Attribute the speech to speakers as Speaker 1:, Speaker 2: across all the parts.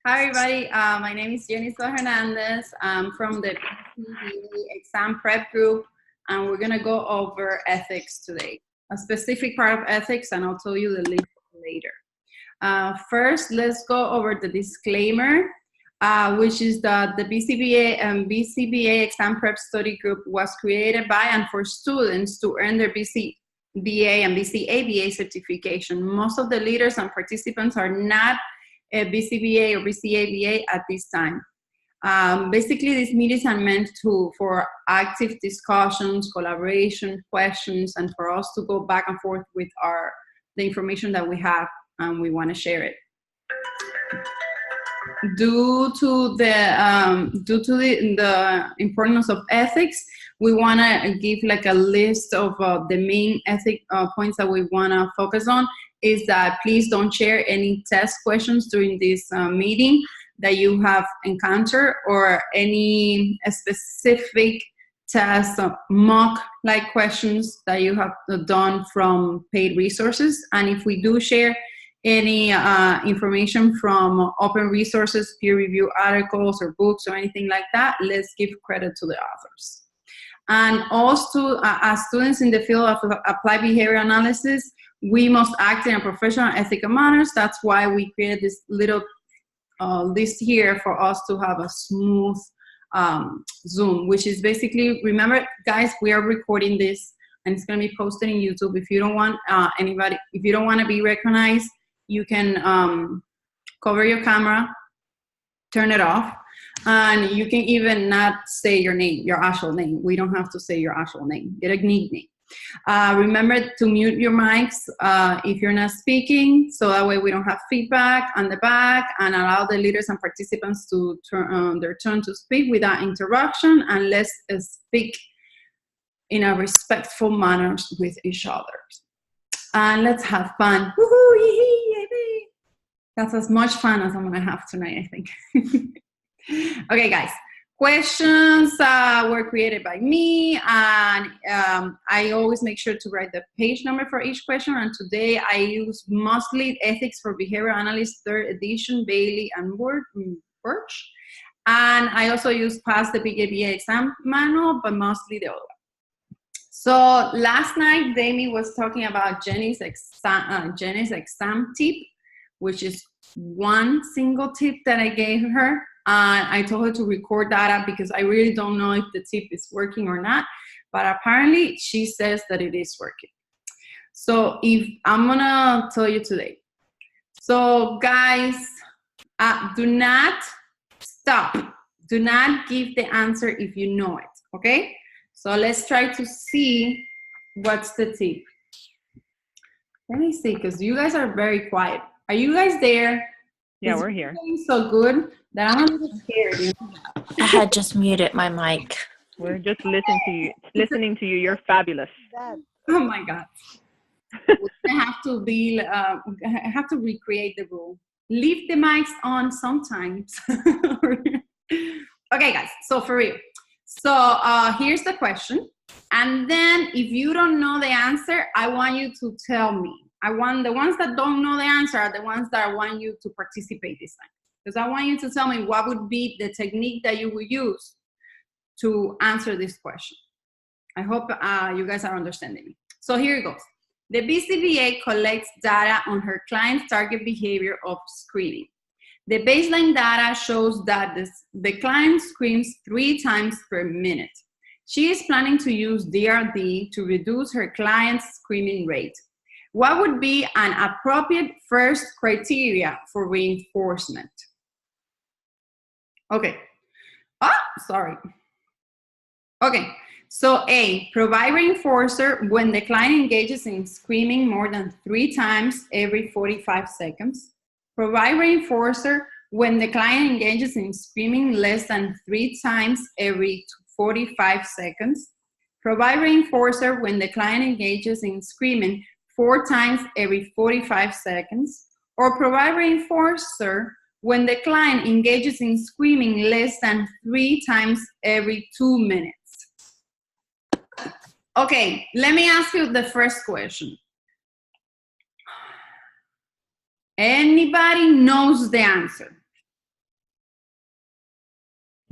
Speaker 1: Hi, everybody. My name is Jenny Hernandez. I'm from the BCBA exam prep group, and we're going to go over ethics today, a specific part of ethics, and I'll tell you the list later. First, let's go over the disclaimer, which is that the BCBA and BCBA exam prep study group was created by and for students to earn their BCBA and BCABA certification. Most of the leaders and participants are not a BCBA or BCABA at this time. Basically, these meetings are meant for active discussions, collaboration, questions, and for us to go back and forth with the information that we have, and we want to share it. Due to the importance of ethics, we want to give like a list of the main ethic points that we want to focus on. Is that please don't share any test questions during this meeting that you have encountered, or any specific test mock-like questions that you have done from paid resources. And if we do share any information from open resources, peer-reviewed articles or books or anything like that, let's give credit to the authors. And also, as students in the field of applied behavior analysis, we must act in a professional, ethical manner. That's why we created this little list here for us to have a smooth Zoom, which is basically, remember, guys, we are recording this and it's going to be posted in YouTube. If you don't want if you don't want to be recognized, you can cover your camera, turn it off, and you can even not say your name, your actual name. We don't have to say your actual name. Get a nickname. Remember to mute your mics if you're not speaking, so that way we don't have feedback on the back, and allow the leaders and participants to turn their turn to speak without interruption, and let's speak in a respectful manner with each other. And let's have fun. Woohoo, yee, yee. That's as much fun as I'm gonna have tonight, I think. Okay, guys. Questions were created by me, and I always make sure to write the page number for each question. And today I use mostly Ethics for Behavior Analysts, 3rd edition, Bailey and Birch. And I also use Pass the BCBA exam manual, but mostly the other one. So last night, Demi was talking about Jenny's exam tip, which is one single tip that I gave her. I told her to record that up because I really don't know if the tip is working or not, but apparently she says that it is working. So I'm gonna tell you today. So guys, do not stop. Do not give the answer if you know it, okay? So let's try to see what's the tip. Let me see, because you guys are very quiet. Are you guys there?
Speaker 2: Yeah, we're here.
Speaker 1: So good that I'm a little scared.
Speaker 3: I had just muted my mic.
Speaker 2: We're just listening to you. You're fabulous.
Speaker 1: Oh my God. I have to recreate the rule. Leave the mics on sometimes. Okay, guys. So for real. So here's the question. And then if you don't know the answer, I want you to tell me. I want the ones that don't know the answer are the ones that I want you to participate this time. Because I want you to tell me what would be the technique that you would use to answer this question. I hope you guys are understanding me. So here it goes. The BCBA collects data on her client's target behavior of screaming. The baseline data shows that the client screams 3 times per minute. She is planning to use DRD to reduce her client's screaming rate. What would be an appropriate first criteria for reinforcement? Okay. Sorry. Okay. So A, provide reinforcer when the client engages in screaming more than 3 times every 45 seconds. Provide reinforcer when the client engages in screaming less than 3 times every 45 seconds. Provide reinforcer when the client engages in screaming 4 times every 45 seconds, or provide reinforcer when the client engages in screaming less than 3 times every 2 minutes. Okay, let me ask you the first question. Anybody knows the answer?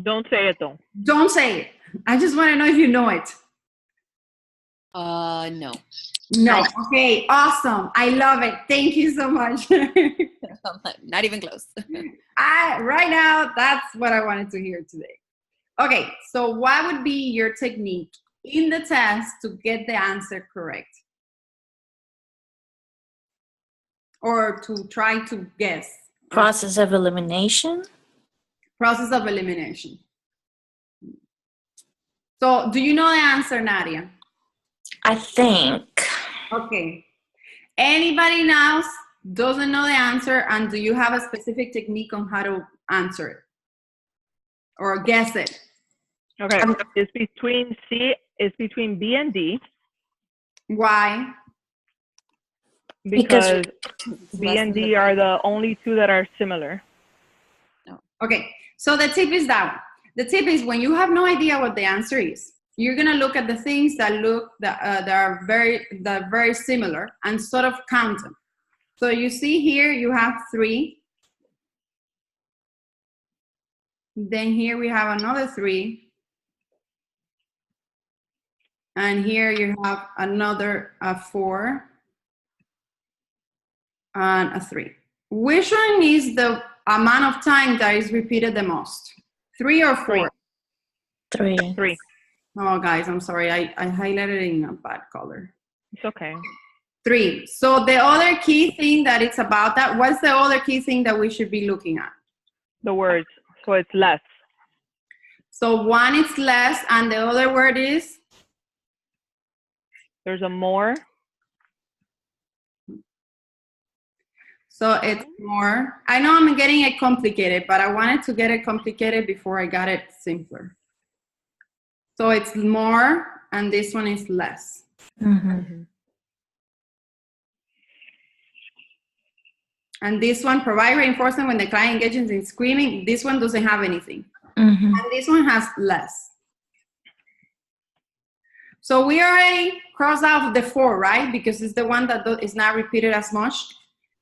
Speaker 2: Don't say it though.
Speaker 1: Don't say it. I just want to know if you know it.
Speaker 4: No.
Speaker 1: No. Okay, awesome. I love it. Thank you so much.
Speaker 4: Not even close.
Speaker 1: Right now, that's what I wanted to hear today. Okay, so what would be your technique in the test to get the answer correct? Or to try to guess?
Speaker 3: Process of elimination.
Speaker 1: Process of elimination. So, do you know the answer, Nadia?
Speaker 3: I think.
Speaker 1: Okay. Anybody else doesn't know the answer, and do you have a specific technique on how to answer it or guess it?
Speaker 2: Okay, it's between B and D.
Speaker 1: Why?
Speaker 2: Because B and D are the only two that are similar.
Speaker 1: Okay, so the tip is that one. The tip is when you have no idea what the answer is, you're gonna look at the things that are very similar and sort of count them. So you see here you have 3. Then here we have another 3. And here you have another 4 and a 3. Which one is the amount of time that is repeated the most? 3 or 4?
Speaker 3: 3.
Speaker 1: Oh, guys, I'm sorry. I highlighted it in a bad color.
Speaker 2: It's okay.
Speaker 1: 3. So the other key thing that it's about that, what's the other key thing that we should be looking at?
Speaker 2: The words. So it's less.
Speaker 1: So 1 is less, and the other word is?
Speaker 2: There's a more.
Speaker 1: So it's more. I know I'm getting it complicated, but I wanted to get it complicated before I got it simpler. So it's more, and this one is less.
Speaker 3: Mm-hmm.
Speaker 1: And this one, provide reinforcement when the client engages in screaming. This one doesn't have anything.
Speaker 3: Mm-hmm.
Speaker 1: And this one has less. So we already crossed out the 4, right? Because it's the one that is not repeated as much.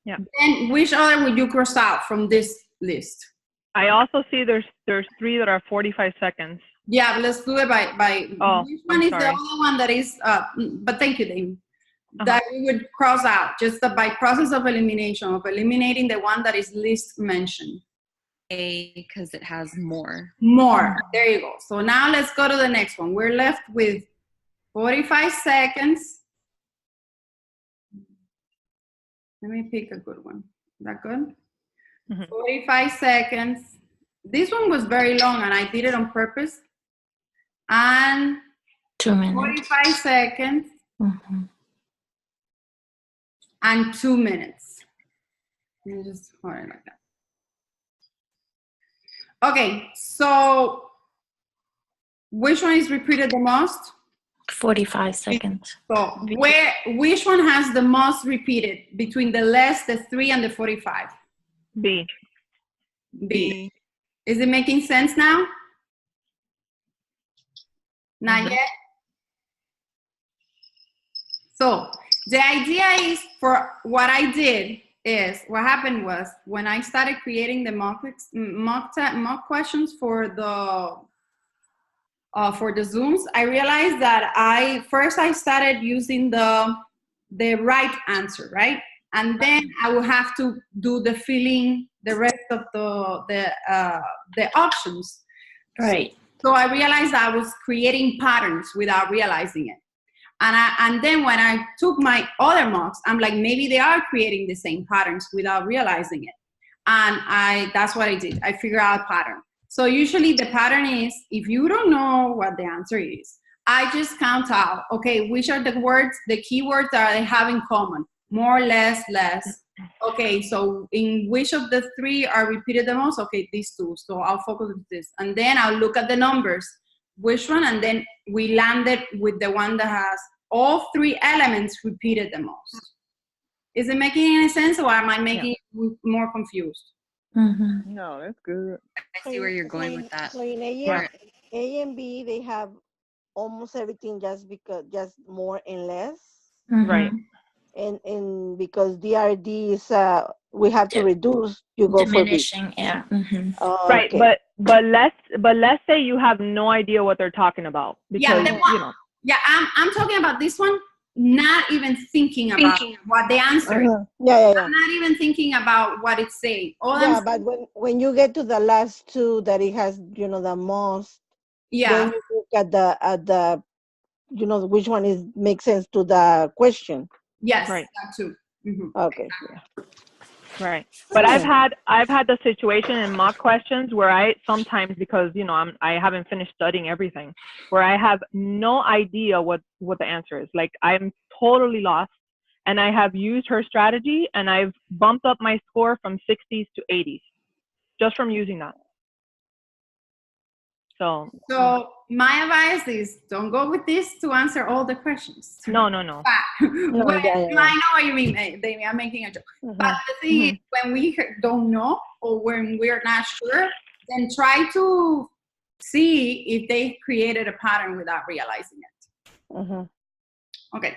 Speaker 2: Yeah.
Speaker 1: Then which other would you cross out from this list?
Speaker 2: I also see there's 3 that are 45 seconds.
Speaker 1: Yeah, let's do it by which one is the other one that is, but thank you, Dave. That we would cross out, just by process of elimination, of eliminating the one that is least mentioned.
Speaker 4: A, because it has more.
Speaker 1: More, there you go. So now let's go to the next one. We're left with 45 seconds. Let me pick a good one. Is that good? 45 seconds. This one was very long, and I did it on purpose. And
Speaker 3: 2 minutes.
Speaker 1: 45 seconds.
Speaker 3: Mm-hmm.
Speaker 1: And 2 minutes. Let me just hold it like that. Okay, so which one is repeated the most?
Speaker 3: 45 seconds.
Speaker 1: So which one has the most repeated between the less, the 3, and the 45?
Speaker 2: B.
Speaker 1: Is it making sense now? Not yet? So the idea is, for what I did is, what happened was, when I started creating the mock questions for the Zooms, I realized that I started using the right answer, right? And then I will have to do the filling the rest of the options.
Speaker 3: Right.
Speaker 1: So I realized I was creating patterns without realizing it. And then when I took my other mocks, I'm like, maybe they are creating the same patterns without realizing it. And that's what I did. I figured out a pattern. So usually the pattern is, if you don't know what the answer is, I just count out, okay, which are the words, the keywords that they have in common? More, less, less. Okay, so in which of the 3 are repeated the most? Okay, these 2. So I'll focus on this. And then I'll look at the numbers. Which one? And then we landed with the one that has all 3 elements repeated the most. Is it making any sense, or am I making you more confused?
Speaker 3: Mm-hmm.
Speaker 2: No, that's good.
Speaker 4: I see where you're going with that.
Speaker 5: So in A and B, they have almost everything, just more and less.
Speaker 3: Mm-hmm.
Speaker 2: Right.
Speaker 5: And because DRD is we have to reduce, you go for B.
Speaker 3: Diminishing, yeah.
Speaker 5: Oh,
Speaker 2: Right,
Speaker 5: okay.
Speaker 2: but let's say you have no idea what they're talking about because you know.
Speaker 1: Yeah, I'm talking about this one, not even thinking about what the answer is.
Speaker 5: Yeah.
Speaker 1: I'm not even thinking about what it's saying. All
Speaker 5: Yeah,
Speaker 1: I'm
Speaker 5: but when you get to the last two that it has, the most, then you look at the which one makes sense to the question.
Speaker 1: yes,
Speaker 2: Right.
Speaker 1: that too.
Speaker 5: Okay. Yeah.
Speaker 2: Right. But I've had the situation in mock questions where I sometimes, because I haven't finished studying everything, where I have no idea what the answer is. Like I'm totally lost, and I have used her strategy and I've bumped up my score from 60s to 80s just from using that. So
Speaker 1: my advice is don't go with this to answer all the questions.
Speaker 2: No.
Speaker 1: I know what you mean, Damien. I'm making a joke. But the thing is, when we don't know or when we're not sure, then try to see if they created a pattern without realizing it. Okay.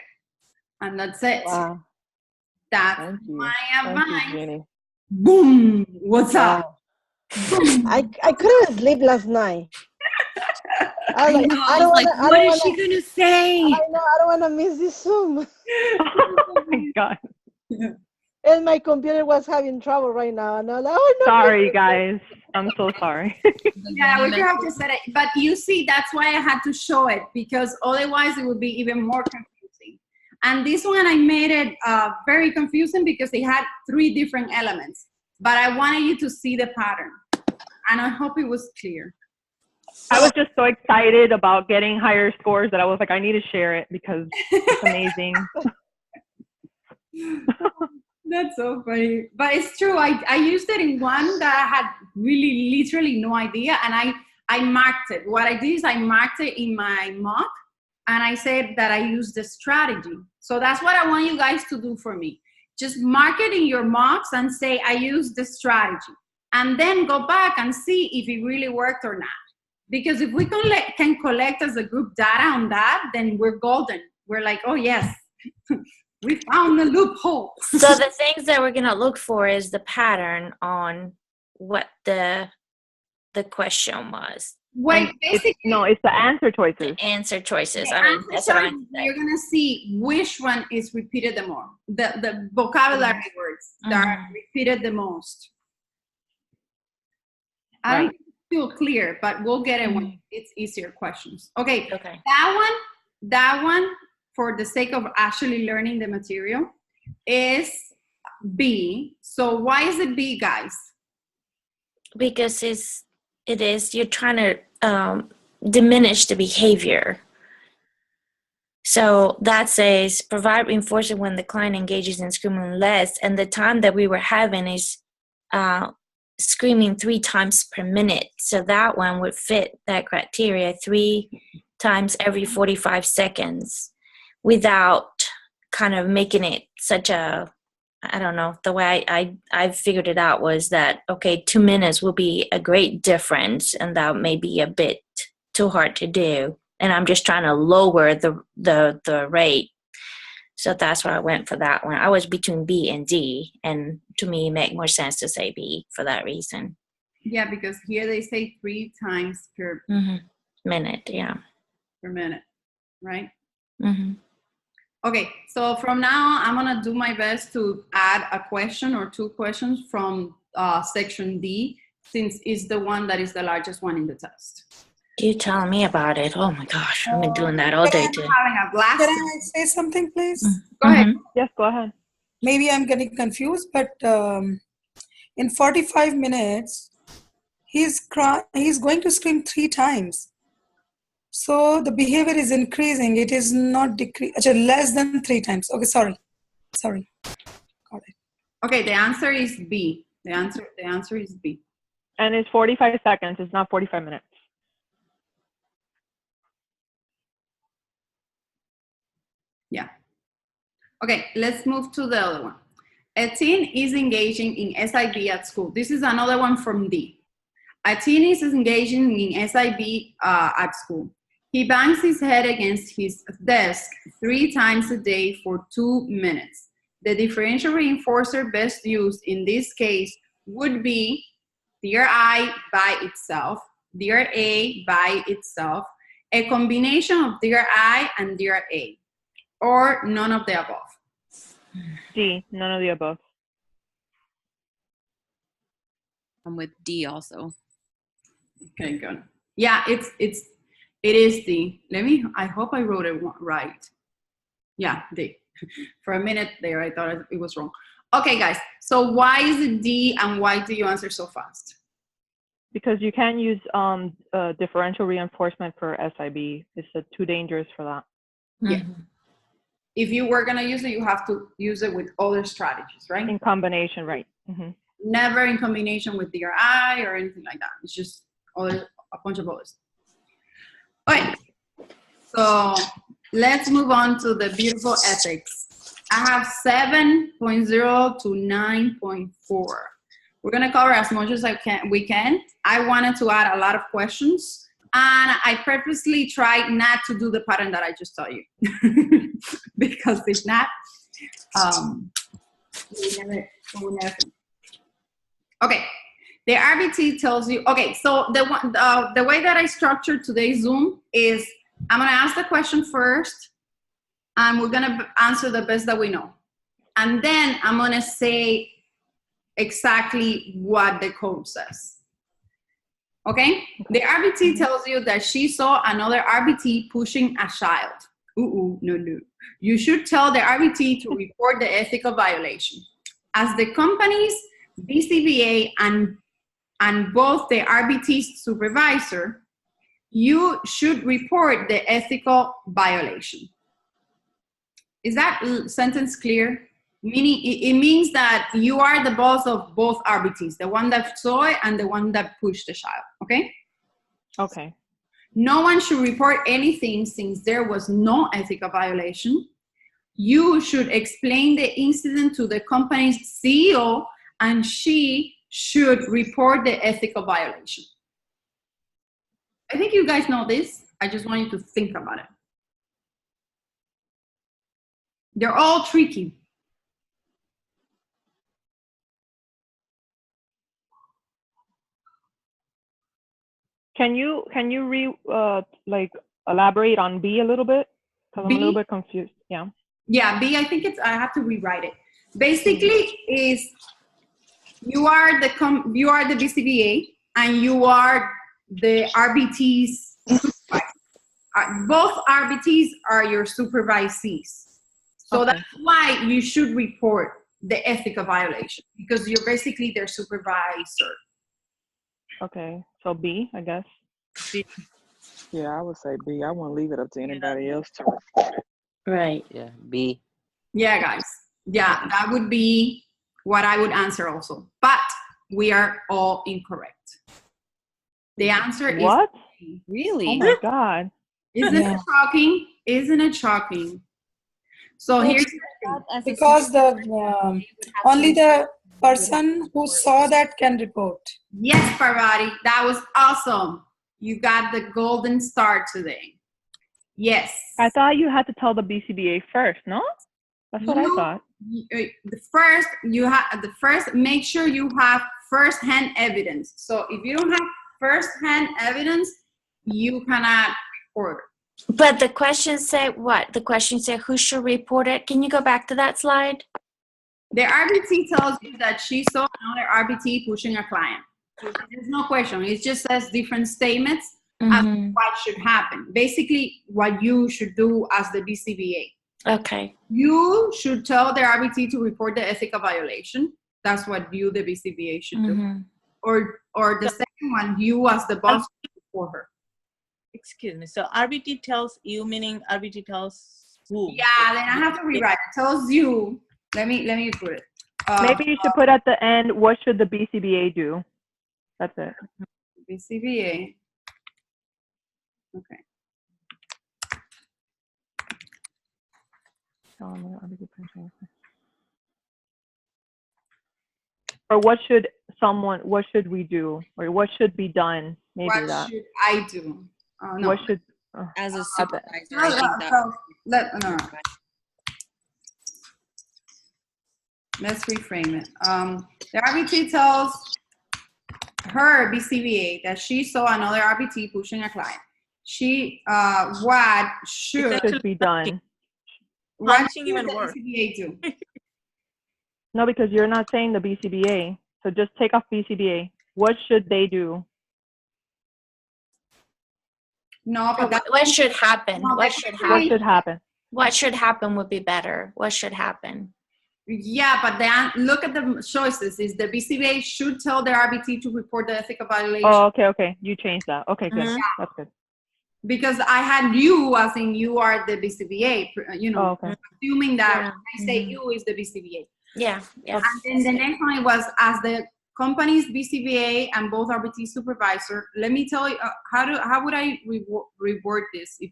Speaker 1: And that's it.
Speaker 5: Wow.
Speaker 1: That's my advice.
Speaker 5: Jenny.
Speaker 1: Boom. What's up? Boom.
Speaker 5: I couldn't sleep last night. I was like,
Speaker 4: What is she gonna say?
Speaker 5: I know, I don't want to miss this Zoom.
Speaker 2: Oh my God.
Speaker 5: And my computer was having trouble right now. And I was like, oh, no.
Speaker 2: Sorry, guys. I'm so sorry.
Speaker 1: Yeah, we have to set it. But you see, that's why I had to show it, because otherwise it would be even more confusing. And this one, I made it very confusing because it had 3 different elements. But I wanted you to see the pattern. And I hope it was clear.
Speaker 2: I was just so excited about getting higher scores that I was like, I need to share it because it's amazing.
Speaker 1: That's so funny. But it's true. I used it in one that I had really literally no idea. And I marked it. What I did is I marked it in my mock. And I said that I used the strategy. So that's what I want you guys to do for me. Just mark it in your mocks and say, I used the strategy. And then go back and see if it really worked or not. Because if we can collect as a group data on that, then we're golden. We're like, oh, yes, we found the loophole.
Speaker 3: So the things that we're going to look for is the pattern on what the question was.
Speaker 1: Wait, basically,
Speaker 2: it's the answer choices.
Speaker 3: The answer choices.
Speaker 1: That's what you're going to see which one is repeated the more. The vocabulary words that are repeated the most. I don't feel clear, but we'll get it when it's easier questions. Okay. That one, for the sake of actually learning the material, is B. So why is it B, guys?
Speaker 3: Because you're trying to diminish the behavior. So that says provide reinforcement when the client engages in screaming less, and the time that we were having is screaming 3 times per minute. So that one would fit that criteria, 3 times every 45 seconds without kind of making it such a, I don't know, the way I figured it out was that, okay, 2 minutes will be a great difference, and that may be a bit too hard to do. And I'm just trying to lower the rate. So that's why I went for that one. I was between B and D, and to me, it made more sense to say B for that reason.
Speaker 1: Yeah, because here they say 3 times per
Speaker 3: minute,
Speaker 1: per minute, right? Okay, so from now, I'm going to do my best to add a question or 2 questions from section D, since it's the one that is the largest one in the test.
Speaker 3: You telling me about it. Oh my gosh, I've been doing that all day too.
Speaker 1: Having a blast.
Speaker 6: Can I say something, please?
Speaker 1: Go ahead.
Speaker 2: Yes, go ahead.
Speaker 6: Maybe I'm getting confused, but in 45 minutes, he's going to scream 3 times. So the behavior is increasing. It is not less than 3 times. Okay, sorry. Got it.
Speaker 1: Okay, the answer is B. The answer is B.
Speaker 2: And it's 45 seconds. It's not 45 minutes.
Speaker 1: Yeah. Okay, let's move to the other one. A teen is engaging in SIB at school. This is another one from D. A teen is engaging in SIB at school. He bangs his head against his desk 3 times a day for 2 minutes. the differential reinforcer best used in this case would be DRI by itself, DRA by itself, a combination of DRI and DRA, or none of the above.
Speaker 2: D, none of the above.
Speaker 4: I'm with D also.
Speaker 1: Okay, good. Yeah, it is D. I hope I wrote it right. Yeah, D. For a minute there, I thought it was wrong. Okay, guys, so why is it D and why do you answer so fast?
Speaker 2: Because you can't use differential reinforcement for SIB. It's too dangerous for that.
Speaker 1: Yeah. If you were going to use it, you have to use it with other strategies, right?
Speaker 2: In combination, right.
Speaker 1: Never in combination with DRI or anything like that. It's just a bunch of others. Okay, so let's move on to the beautiful ethics. I have 7.0 to 9.4. We're going to cover as much as we can. I wanted to add a lot of questions. And I purposely tried not to do the pattern that I just taught you. Because if not, we never. Okay, the RBT tells you, okay, so the way that I structured today's Zoom is I'm gonna ask the question first, and we're gonna answer the best that we know. And then I'm gonna say exactly what the code says. Okay, the RBT tells you that she saw another RBT pushing a child. No. You should tell the RBT to report the ethical violation. As the company's BCBA and both the RBT's supervisor, you should report the ethical violation. Is that sentence clear? Meaning, it means that you are the boss of both RBTs, the one that saw it and the one that pushed the child, okay?
Speaker 2: Okay.
Speaker 1: No one should report anything since there was no ethical violation. You should explain the incident to the company's CEO and she should report the ethical violation. I think you guys know this. I just want you to think about it. They're all tricky.
Speaker 2: Can you elaborate on B a little bit? Because I'm a little bit confused. Yeah.
Speaker 1: Yeah, B. I think I have to rewrite it. Basically, is you are the BCBA and you are the RBT's supervisor. Both RBTs are your supervisees. So that's why you should report the ethical violation because you're basically their supervisor.
Speaker 2: Okay, so B, I guess.
Speaker 1: B.
Speaker 7: Yeah, I would say B. I wouldn't leave it up to anybody else to report it.
Speaker 3: Right.
Speaker 8: Yeah, B.
Speaker 1: Yeah, guys. Yeah, that would be what I would answer also. But we are all incorrect. The answer is
Speaker 2: what?
Speaker 1: B.
Speaker 4: Really?
Speaker 2: Oh my God.
Speaker 1: Isn't it shocking? Isn't it shocking? So here's the thing.
Speaker 6: Because only the person who saw that can report.
Speaker 1: Yes, Parvati, that was awesome. You got the golden star today. Yes.
Speaker 2: I thought you had to tell the BCBA first, no? That's what I thought.
Speaker 1: Make sure you have first-hand evidence. So if you don't have first-hand evidence, you cannot report.
Speaker 3: But the question said what? The question said who should report it? Can you go back to that slide?
Speaker 1: The RBT tells you that she saw another RBT pushing a client. There's no question. It just says different statements as what should happen. Basically, what you should do as the BCBA.
Speaker 3: Okay.
Speaker 1: You should tell the RBT to report the ethical violation. That's what you, the BCBA, should do. Or the second one, you as the boss for her.
Speaker 9: Excuse me. So RBT tells you, meaning RBT tells who?
Speaker 1: Yeah, then I have to rewrite. It tells you. Let me put it.
Speaker 2: Maybe you should put at the end, what should the BCBA do? That's it.
Speaker 1: BCBA. Okay.
Speaker 2: Or what should we do? Or what should be done? Maybe
Speaker 1: what
Speaker 2: that.
Speaker 1: should I do? No.
Speaker 2: What should...
Speaker 4: As a supervisor, I think that
Speaker 1: no. let's reframe it. The RBT tells her BCBA that she saw another RBT pushing a client. What should
Speaker 2: be done.
Speaker 1: What
Speaker 9: Punching
Speaker 1: should
Speaker 9: even
Speaker 1: the
Speaker 9: worse.
Speaker 1: BCBA do?
Speaker 2: No, because you're not saying the BCBA. So just take off BCBA. What should they do?
Speaker 1: No, but that's
Speaker 3: What should happen?
Speaker 1: No,
Speaker 3: What
Speaker 1: but
Speaker 3: should
Speaker 1: that's
Speaker 2: What
Speaker 3: happen?
Speaker 2: should happen?
Speaker 3: What should happen would be better. What should happen?
Speaker 1: yeah, but then look at the choices. Is the BCBA should tell the RBT to report the ethical violation?
Speaker 2: Oh, okay. You changed that. Okay, good.
Speaker 3: Mhm.
Speaker 2: That's good.
Speaker 1: Because I had you as in you are the BCBA, you know,
Speaker 2: Oh, okay.
Speaker 1: assuming that
Speaker 3: Yeah.
Speaker 1: I say you is the BCBA.
Speaker 3: Yeah. Yeah.
Speaker 1: And then the next one was as the company's BCBA and both RBT supervisor. Let me tell you how would I reword this if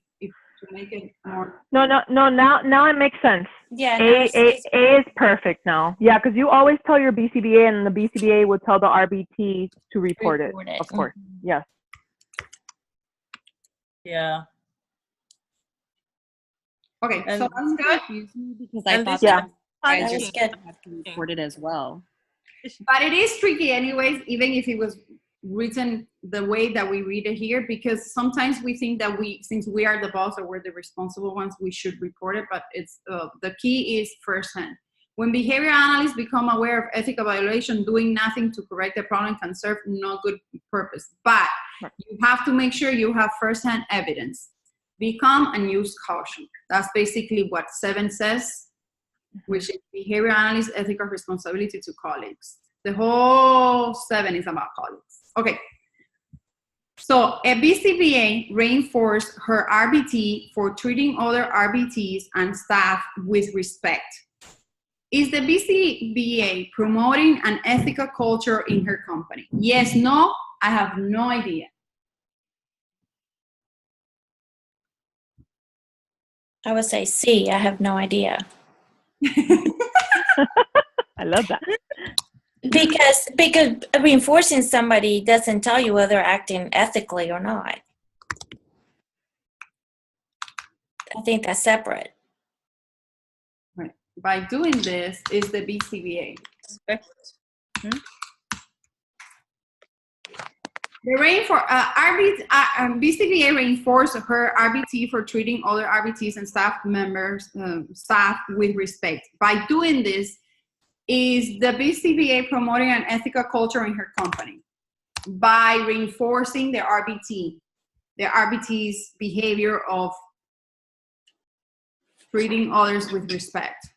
Speaker 1: to make it more.
Speaker 2: No. Now it makes sense.
Speaker 3: Yeah.
Speaker 2: A is perfect now. Yeah, because you always tell your BCBA, and the BCBA would tell the RBT to report it. Of course. Yes.
Speaker 9: Yeah.
Speaker 1: Okay,
Speaker 9: And-
Speaker 1: so that's good.
Speaker 4: Confused me because I
Speaker 9: And
Speaker 4: thought
Speaker 9: this
Speaker 2: Yeah.
Speaker 9: is
Speaker 4: I
Speaker 3: That was
Speaker 4: just
Speaker 3: good.
Speaker 4: have to report it as well.
Speaker 1: But it is tricky anyways, even if it was written the way that we read it here, because sometimes we think that since we are the boss or we're the responsible ones, we should report it, but it's the key is firsthand. When behavior analysts become aware of ethical violation, doing nothing to correct the problem can serve no good purpose. But you have to make sure you have firsthand evidence. Be calm and use caution. That's basically what 7 says, which is behavior analyst ethical responsibility to colleagues. The whole 7 is about colleagues. Okay. So a BCBA reinforced her RBT for treating other RBTs and staff with respect. Is the BCBA promoting an ethical culture in her company? Yes, no, I have no idea.
Speaker 3: I would say C. I have no idea.
Speaker 2: I love that.
Speaker 3: Because reinforcing somebody doesn't tell you whether they're acting ethically or not. I think that's separate.
Speaker 1: Right. By doing this is the BCBA. BCBA reinforced her RBT for treating other RBTs and staff members, staff with respect. By doing this, is the BCBA promoting an ethical culture in her company? By reinforcing the RBT's behavior of treating others with respect.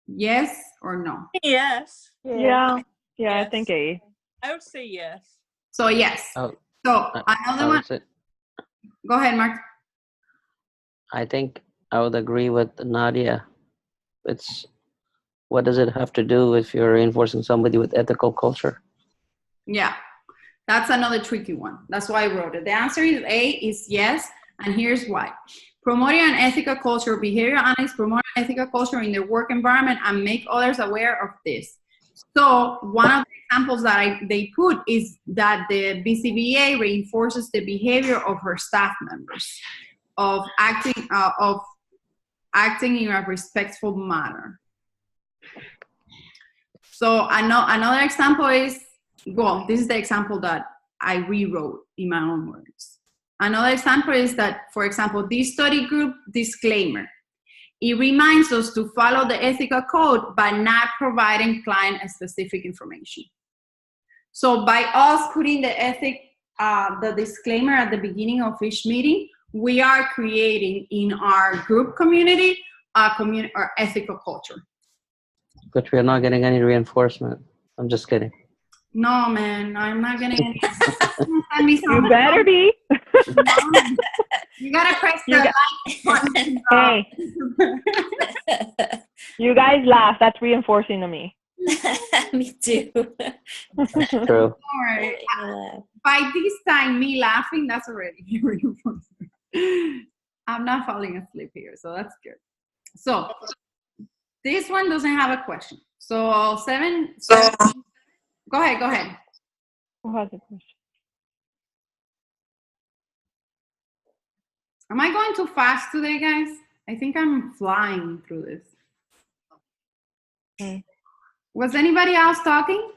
Speaker 1: Yes or no?
Speaker 9: Yes.
Speaker 2: Yeah.
Speaker 9: Yes.
Speaker 2: I think A.
Speaker 9: I would say yes.
Speaker 1: So yes.
Speaker 8: Oh,
Speaker 1: So another one. Go ahead, Mark.
Speaker 8: I think I would agree with Nadia. What does it have to do if you're reinforcing somebody with ethical culture?
Speaker 1: Yeah, that's another tricky one. That's why I wrote it. The answer is A, is yes, and here's why. Promoting an ethical culture, behavior analysts promote an ethical culture in their work environment and make others aware of this. So one of the examples that they put is that the BCBA reinforces the behavior of her staff members of acting in a respectful manner. So another example is, well, this is the example that I rewrote in my own words. Another example is that, for example, this study group disclaimer. It reminds us to follow the ethical code by not providing client-specific information. So by us putting the disclaimer at the beginning of each meeting, we are creating in our group community our ethical culture.
Speaker 8: But we're not getting any reinforcement. I'm just kidding.
Speaker 1: No, man, I'm not getting any. Send me some.
Speaker 2: You better be.
Speaker 1: You gotta press the like button.
Speaker 2: Hey, you guys laugh. That's reinforcing to me.
Speaker 3: Me too.
Speaker 8: True.
Speaker 1: All right. By this time, me laughing, that's already reinforcement. I'm not falling asleep here, so that's good. So this one doesn't have a question. So 7. Go ahead.
Speaker 2: Who has a question?
Speaker 1: Am I going too fast today, guys? I think I'm flying through this. Was anybody else talking?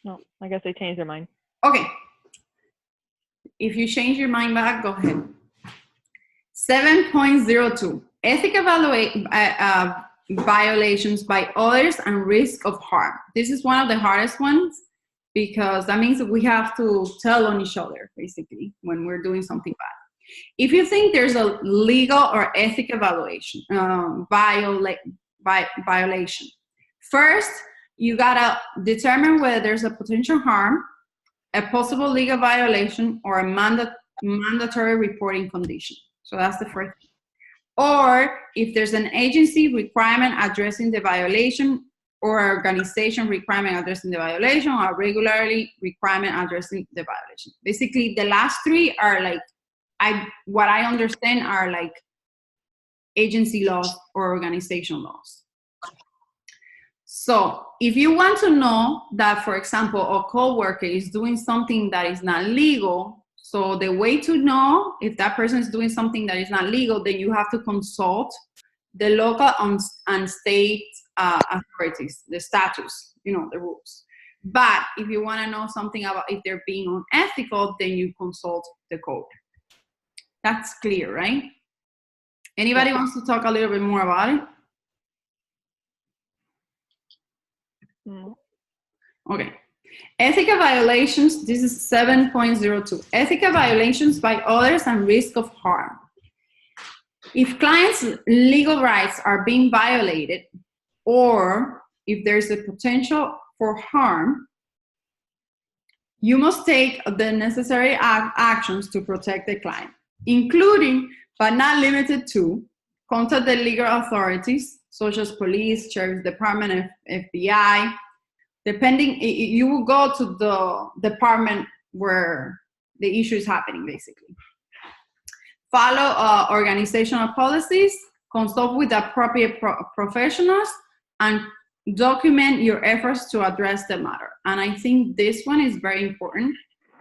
Speaker 2: No, I guess they changed their mind.
Speaker 1: Okay. If you change your mind back, go ahead. 7.02, ethical violations by others and risk of harm. This is one of the hardest ones because that means that we have to tell on each other, basically, when we're doing something bad. If you think there's a legal or ethical violation, violation, first, you gotta determine whether there's a potential harm, a possible legal violation, or a mandatory reporting condition. So that's the first thing. Or if there's an agency requirement addressing the violation, or organization requirement addressing the violation, or regularly requirement addressing the violation. Basically, the last three are like, what I understand are like agency laws or organization laws. So if you want to know that, for example, a coworker is doing something that is not legal, so the way to know if that person is doing something that is not legal, then you have to consult the local and state authorities, the statutes, the rules. But if you want to know something about if they're being unethical, then you consult the code. That's clear, right? Anybody wants to talk a little bit more about it? Okay. Ethical violations, this is 7.02. Ethical violations by others and risk of harm. If clients' legal rights are being violated, or if there's a potential for harm, you must take the necessary actions to protect the client, including, but not limited to, contact the legal authorities, such as police, sheriff's department, FBI. Depending, you will go to the department where the issue is happening, basically. Follow organizational policies, consult with appropriate professionals, and document your efforts to address the matter. And I think this one is very important.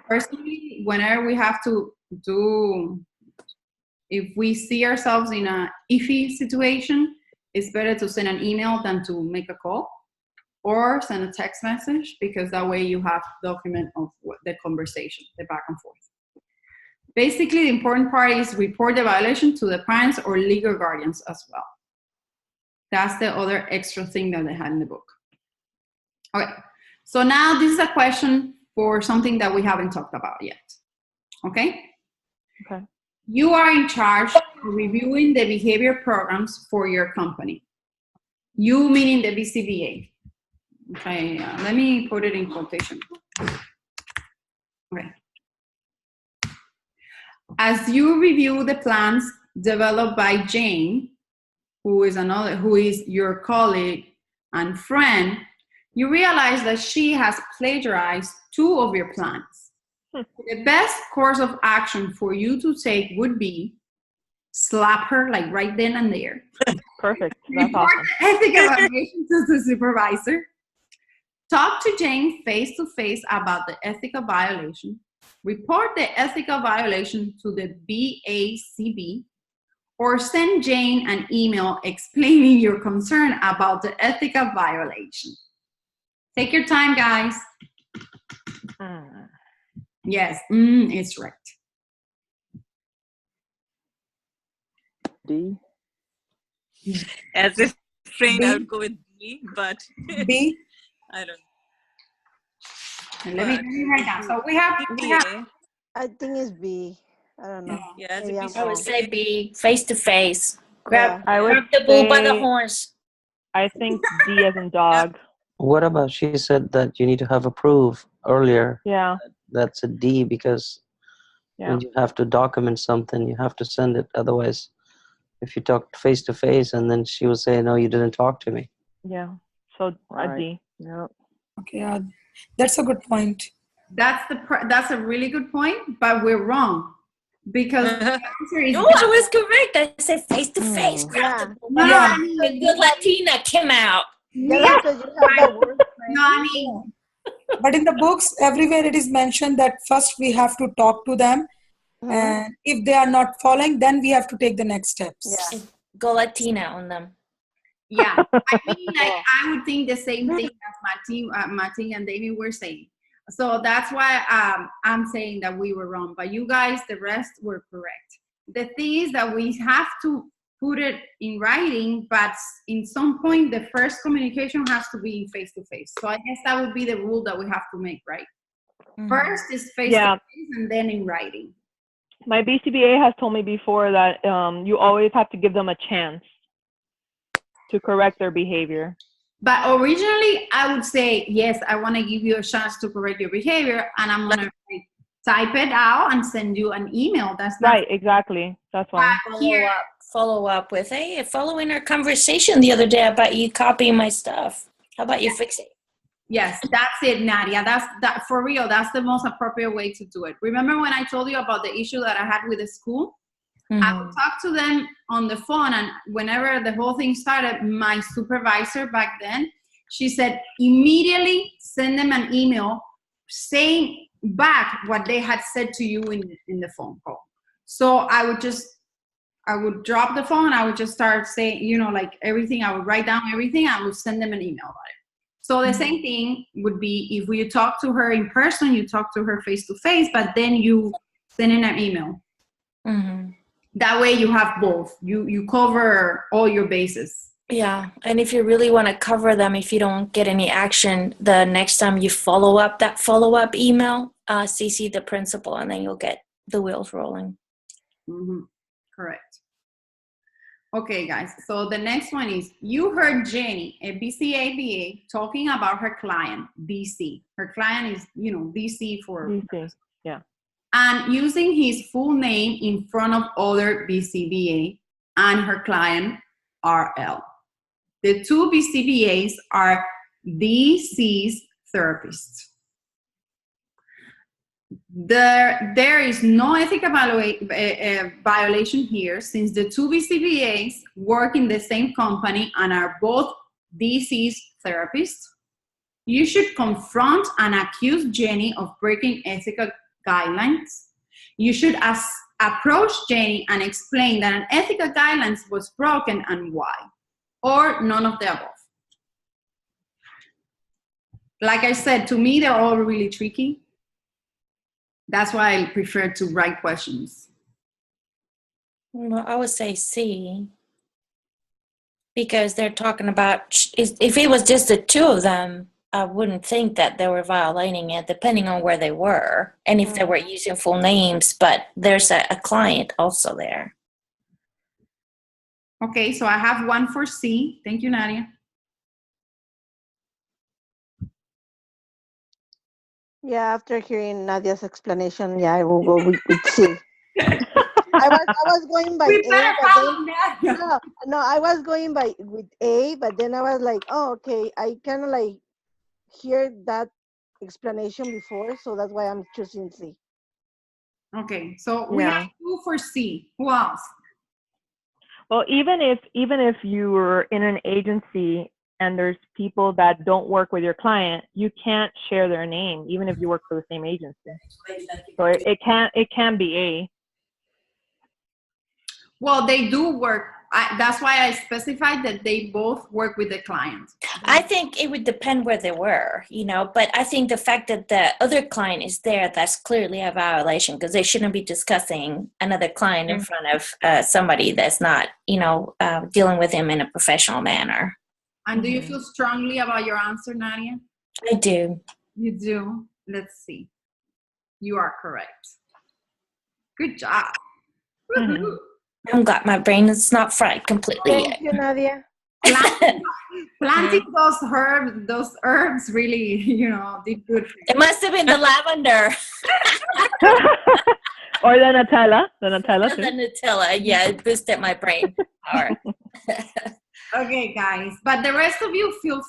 Speaker 1: Personally, whenever we have to if we see ourselves in an iffy situation, it's better to send an email than to make a call or send a text message, because that way you have document of the conversation, the back and forth. Basically, the important part is report the violation to the parents or legal guardians as well. That's the other extra thing that they had in the book. Okay, so now this is a question for something that we haven't talked about yet. Okay?
Speaker 2: Okay.
Speaker 1: You are in charge of reviewing the behavior programs for your company. You meaning the BCBA. Okay, let me put it in quotation. Okay. As you review the plans developed by Jane, who is your colleague and friend, you realize that she has plagiarized 2 of your plans. The best course of action for you to take would be slap her like right then and there.
Speaker 2: Perfect. That's
Speaker 1: Report
Speaker 2: awesome.
Speaker 1: the ethical violation to the supervisor. Talk to Jane face-to-face about the ethical violation. Report the ethical violation to the BCBA, or send Jane an email explaining your concern about the ethical violation. Take your time, guys. Yes, it's right.
Speaker 7: D.
Speaker 9: As a friend,
Speaker 6: B.
Speaker 9: I would go with B, but
Speaker 6: B.
Speaker 9: I don't know.
Speaker 1: Let me write down. So we have
Speaker 5: I think it's B. I don't know.
Speaker 9: Yeah, as a
Speaker 5: Maybe I'm
Speaker 3: I would
Speaker 5: wrong.
Speaker 3: say be face to face. Grab
Speaker 2: I would
Speaker 3: the bull by the
Speaker 2: say,
Speaker 3: horns.
Speaker 2: I think D as in dog.
Speaker 8: What about, she said that you need to have a proof earlier.
Speaker 2: Yeah.
Speaker 8: That's a D, because when you have to document something, you have to send it. Otherwise, if you talk face to face, and then she will say, no, you didn't talk to me.
Speaker 2: Yeah. So a
Speaker 7: Right.
Speaker 2: D. Yep.
Speaker 6: Okay, that's a good point.
Speaker 1: that's a really good point, but we're wrong. Because the answer is
Speaker 3: No, I was correct. I said face to face.
Speaker 5: Yeah.
Speaker 3: The good Latina came out.
Speaker 5: Yeah, because you have the word.
Speaker 1: no, I mean,
Speaker 6: But in the books, everywhere it is mentioned that first we have to talk to them, and if they are not following, then we have to take the next steps.
Speaker 5: Yeah.
Speaker 3: Go Latina on them.
Speaker 1: Yeah, I mean, like, I would think the same thing as Martin and David were saying. So that's why I'm saying that we were wrong. But you guys, the rest were correct. The thing is that we have to put it in writing, but in some point, the first communication has to be in face-to-face. So I guess that would be the rule that we have to make, right? Mm-hmm. First is face-to-face and then in writing.
Speaker 2: My BCBA has told me before that you always have to give them a chance to correct their behavior.
Speaker 1: But originally, I would say, yes, I want to give you a chance to correct your behavior, and I'm going to type it out and send you an email. That's not
Speaker 2: right, exactly. That's why.
Speaker 3: Follow up with, hey, following our conversation the other day about you copying my stuff. How about you fix it?
Speaker 1: Yes, that's it, Nadia. That for real. That's the most appropriate way to do it. Remember when I told you about the issue that I had with the school? Mm-hmm. I would talk to them on the phone, and whenever the whole thing started, my supervisor back then, she said, immediately send them an email saying back what they had said to you in the phone call. So I would drop the phone, I would just start saying, like everything, I would write down everything, I would send them an email about it. So the same thing would be if you talk to her in person, you talk to her face to face, but then you send in an email. Mm-hmm. That way you have both. You cover all your bases.
Speaker 3: Yeah, and if you really want to cover them, if you don't get any action, the next time you follow up email, CC the principal, and then you'll get the wheels rolling.
Speaker 1: Mm-hmm. Correct. Okay, guys. So the next one is, you heard Jenny, a BCBA, talking about her client, BC. Her client is, BC for...
Speaker 2: BC, yeah.
Speaker 1: And using his full name in front of other BCBA and her client, RL. The two BCBAs are DC's therapists. There is no ethical violation here, since the two BCBAs work in the same company and are both DC's therapists. You should confront and accuse Jenny of breaking ethical guidelines. You should approach Jenny and explain that an ethical guidelines was broken and why, or none of the above. Like I said, to me, they're all really tricky. That's why I prefer to write questions.
Speaker 3: Well, I would say C, because they're talking about, if it was just the two of them, I wouldn't think that they were violating it, depending on where they were and if they were using full names, but there's a client also there.
Speaker 1: Okay, so I have one for C. Thank you, Nadia.
Speaker 5: Yeah, after hearing Nadia's explanation, I will go with C. I was going by A, but then, no, I was going with A, but then I was like, oh, okay, I kind of like hear that explanation before, so that's why I'm choosing C.
Speaker 1: Okay, so we have 2 for C. Who else?
Speaker 2: Well, even if you were in an agency and there's people that don't work with your client, you can't share their name, even if you work for the same agency. So it can be A.
Speaker 1: Well, they do work. That's why I specified that they both work with the client.
Speaker 3: I think it would depend where they were, but I think the fact that the other client is there, that's clearly a violation, because they shouldn't be discussing another client in front of somebody that's not, dealing with him in a professional manner.
Speaker 1: And do you feel strongly about your answer, Nadia?
Speaker 3: I do.
Speaker 1: You do? Let's see. You are correct. Good job.
Speaker 3: Mm-hmm. I'm glad my brain is not fried completely yet.
Speaker 5: Thank you, Nadia.
Speaker 1: Planting those herbs really, did good for you.
Speaker 3: It must have been the lavender.
Speaker 2: Or the Nutella. The
Speaker 3: Nutella, yeah, it boosted my brain power.
Speaker 1: Okay, guys. But the rest of you, feel